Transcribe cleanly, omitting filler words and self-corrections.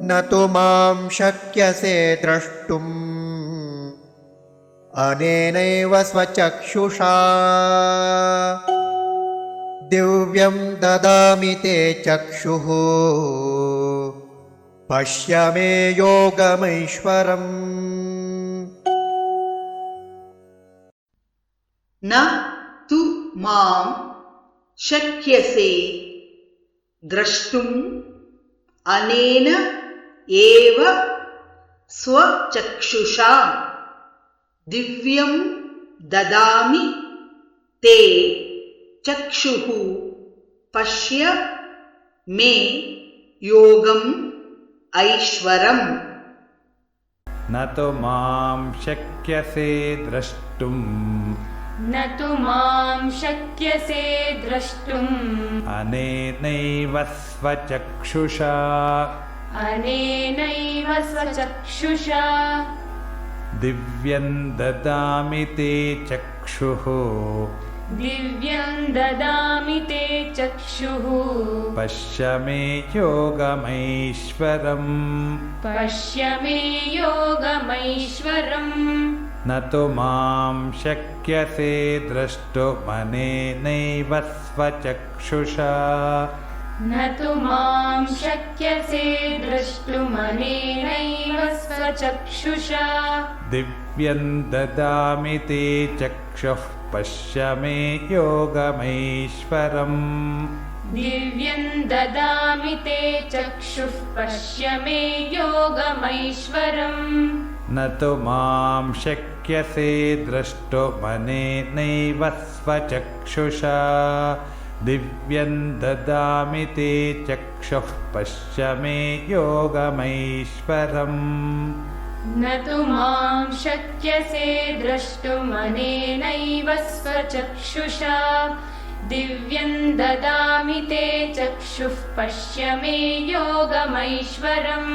न तु मां शक्यसे द्रष्टुम् अनेनैव स्वचक्षुषा दिव्यं ददामि ते चक्षुः पश्य मे योगमैश्वरम्। न तु मां शक्यसे द्रष्टुम् अनेन एव स्वचक्षुषा दिव्यं ददामि ते चक्षुः पश्य मे योगम् ऐश्वरम्। न तु मां शक्यसे द्रष्टुम् न तु मां शक्यसे द्रष्टुम् अनेनैव स्वचक्षुषा अनेनैव स्वचक्षुषा दिव्यं ददामि ते चक्षुः दिव्यं ददामि ते चक्षुः पश्य मे योगमैश्वरम्। पश्य मे योगमैश्वरम्। न तु मां शक्यसे द्रष्टुमनेनैव स्वचक्षुषा न तु मां शक्यसे द्रष्टुमनेनैव स्वचक्षुषा दिव्यं ददामि ते चक्षुः पश्य मे योगमैश्वरम्। दिव्यं ददामि ते चक्षुः पश्य मे योगमैश्वरम्। न तु मां शक्यसे द्रष्टुमनेनैव स्वचक्षुषा दिव्यं ददामि ते चक्षुः पश्य मे योगमैश्वरम्। न तु मां शक्यसे द्रष्टुमनेनैव स्वचक्षुषा दिव्यं ददामि ते चक्षुः पश्य मे योगमैश्वरम्।